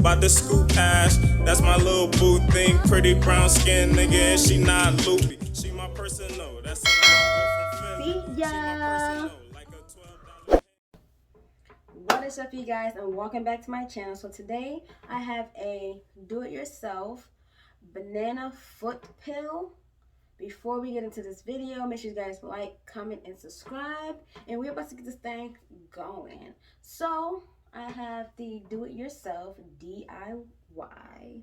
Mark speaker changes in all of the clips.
Speaker 1: About to scoop hash, that's my little boo thing. Pretty brown skin, nigga, and she not loopy. She my personal, that's a nigga from Philly.
Speaker 2: See ya.
Speaker 1: She my personal, like a $12.
Speaker 2: What is up, you guys, and welcome back to my channel. So today I have a do-it-yourself banana foot pill. Before we get into this video, make sure you guys like, comment, and subscribe, and we're about to get this thing going. So I have the do-it-yourself DIY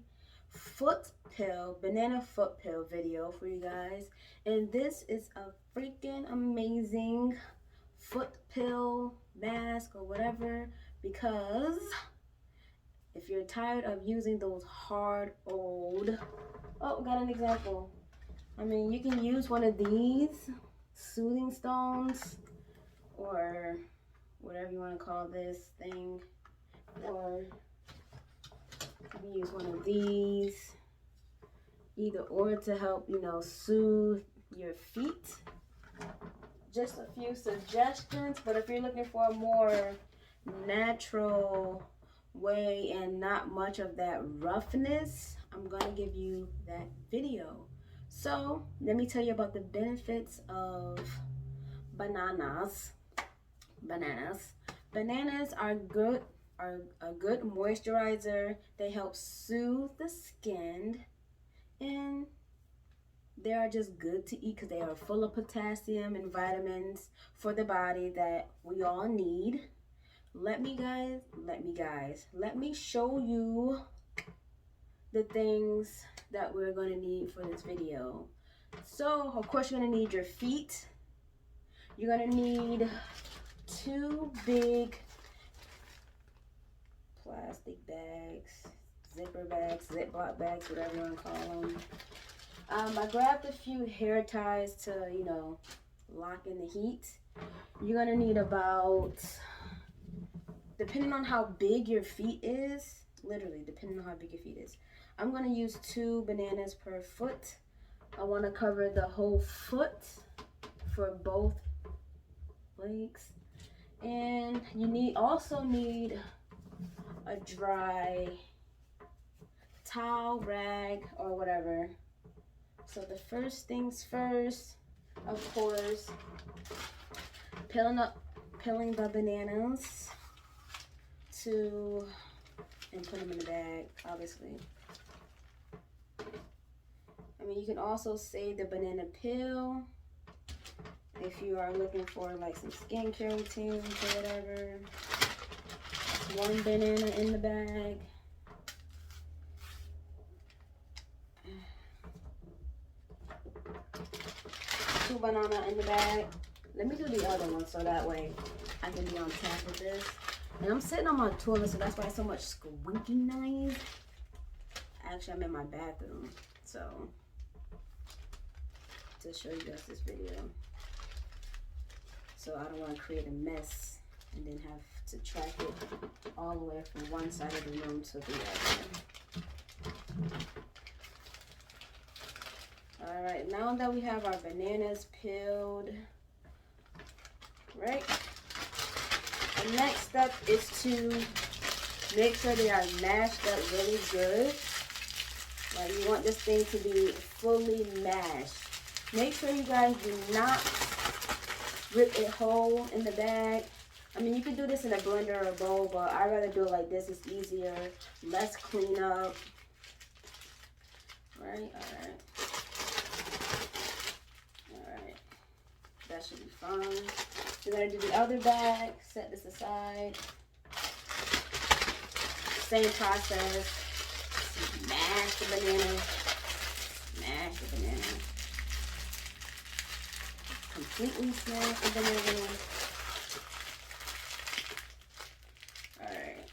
Speaker 2: foot pill, banana foot pill video for you guys, and this is a freaking amazing foot pill mask or whatever, because if you're tired of using those hard old, oh, got an example. I mean, you can use one of these soothing stones or whatever you want to call this thing, or you can use one of these, either or, to help, you know, soothe your feet. Just a few suggestions, but if you're looking for a more natural way and not much of that roughness, I'm gonna give you that video. So let me tell you about the benefits of bananas. Bananas are a good moisturizer. They help soothe the skin, and they are just good to eat because they are full of potassium and vitamins for the body that we all need. Let me show you the things that we're going to need for this video. So, of course, you're going to need your feet. You're going to need 2 big plastic bags, zipper bags, Ziploc bags, whatever you want to call them. I grabbed a few hair ties to, you know, lock in the heat. You're going to need about, depending on how big your feet is, literally, depending on how big your feet is, I'm going to use 2 bananas per foot. I want to cover the whole foot for both legs. And you also need a dry towel, rag, or whatever. So the first things first, of course, peeling the bananas and put them in the bag, obviously. I mean, you can also save the banana peel if you are looking for like some skincare routines or whatever. 1 banana in the bag. Two banana in the bag. Let me do the other one so that way I can be on top of this. And I'm sitting on my toilet, so that's why it's so much squeaking noise. Actually, I'm in my bathroom, so to show you guys this video. So I don't want to create a mess and then have to track it all the way from one side of the room to the other. Alright, now that we have our bananas peeled, right? The next step is to make sure they are mashed up really good. Like, you want this thing to be fully mashed. Make sure you guys do not rip a hole in the bag. I mean, you can do this in a blender or a bowl, but I'd rather do it like this. It's easier, less cleanup. Right? Alright. That should be fine. We're going to do the other bag. Set this aside. Same process. Smash the banana. Smash the banana. Completely smash the banana. Alright.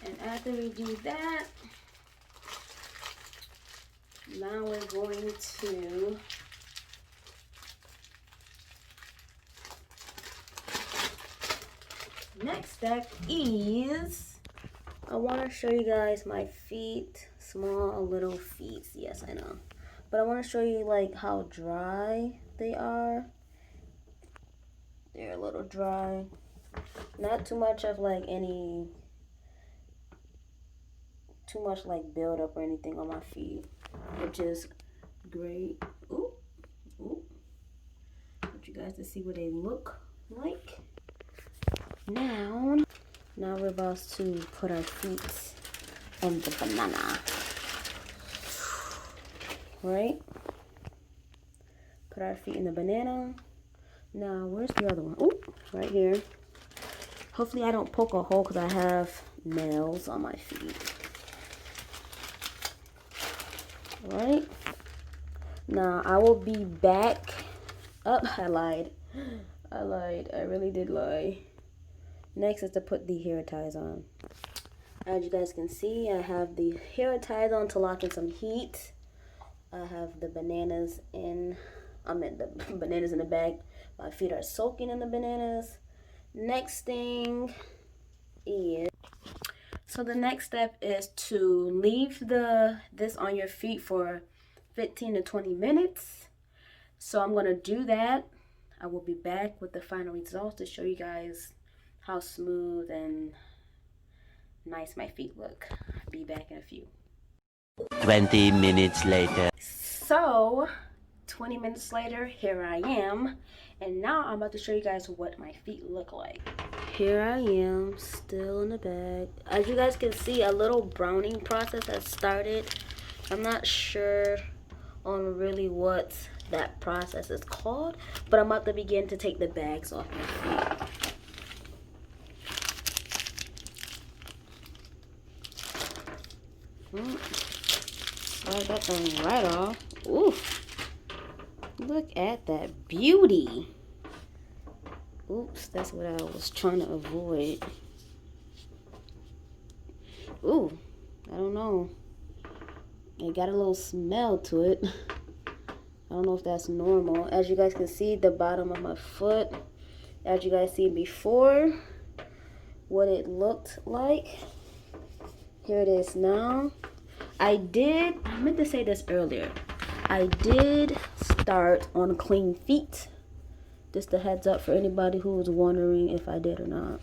Speaker 2: And after we do that, now we're going to next step is I want to show you guys my feet. Small little feet. Yes, I know. But I want to show you like how dry they are. They're a little dry. Not too much of like any too much like build up or anything on my feet, which is great. Ooh, ooh. Want you guys to see what they look like. Now we're about to put our feet in the banana. Right? Put our feet in the banana. Now, where's the other one? Ooh, right here. Hopefully I don't poke a hole because I have nails on my feet. Right? Now, I will be back. Oh, I lied. I really did lie. Next is to put the hair ties on. As you guys can see, I have the hair ties on to lock in some heat. I have the bananas in, the bananas in the bag. My feet are soaking in the bananas. Next thing is, so the next step is to leave this on your feet for 15 to 20 minutes. So I'm gonna do that. I will be back with the final results to show you guys how smooth and nice my feet look. I'll be back in a few.
Speaker 3: 20 minutes later.
Speaker 2: So 20 minutes later, here I am, and now I'm about to show you guys what my feet look like. Here I am, still in the bag. As you guys can see, a little browning process has started. I'm not sure on really what that process is called, but I'm about to begin to take the bags off my feet. Slide that thing right off. Ooh. Look at that beauty. Oops, that's what I was trying to avoid. Ooh, I don't know. It got a little smell to it. I don't know if that's normal. As you guys can see, the bottom of my foot. As you guys see before, what it looked like. Here it is now. I meant to say this earlier. I did start on clean feet. Just a heads up for anybody who was wondering if I did or not.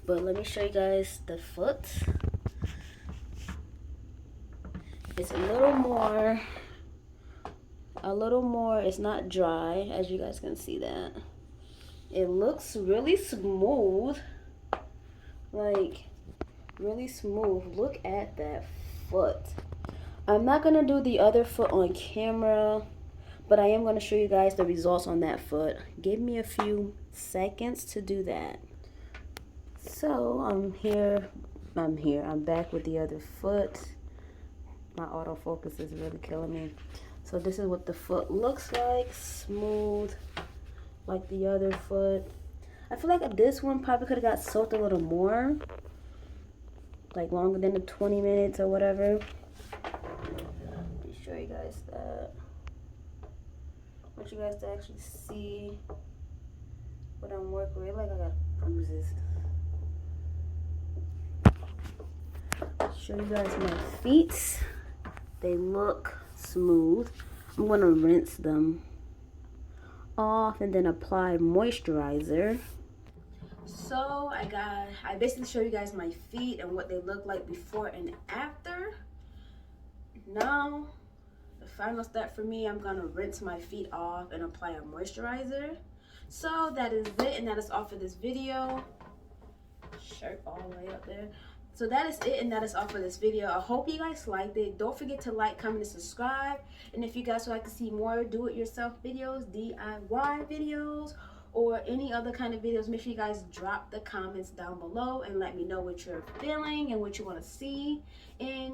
Speaker 2: But let me show you guys the foot. It's a little more, it's not dry, as you guys can see that. It looks really smooth. Like, really smooth. Look at that foot. I'm not gonna do the other foot on camera, but I am gonna show you guys the results on that foot. Give me a few seconds to do that. So I'm back with the other foot. My autofocus is really killing me. So this is what the foot looks like, smooth like the other foot. I feel like this one probably could have got soaked a little more, like longer than the 20 minutes or whatever. Let me show you guys that. I want you guys to actually see what I'm working with. Like I got bruises. Show you guys my feet. They look smooth. I'm gonna rinse them off and then apply moisturizer. So I basically show you guys my feet and what they look like before and after. Now the final step for me, I'm gonna rinse my feet off and apply a moisturizer. So that is it, and that is all for this video. Shirt all the way up there. So that is it, and that is all for this video. I hope you guys liked it. Don't forget to like, comment, and subscribe. And if you guys would like to see more do-it-yourself videos, DIY videos, or any other kind of videos, make sure you guys drop the comments down below and let me know what you're feeling and what you want to see. And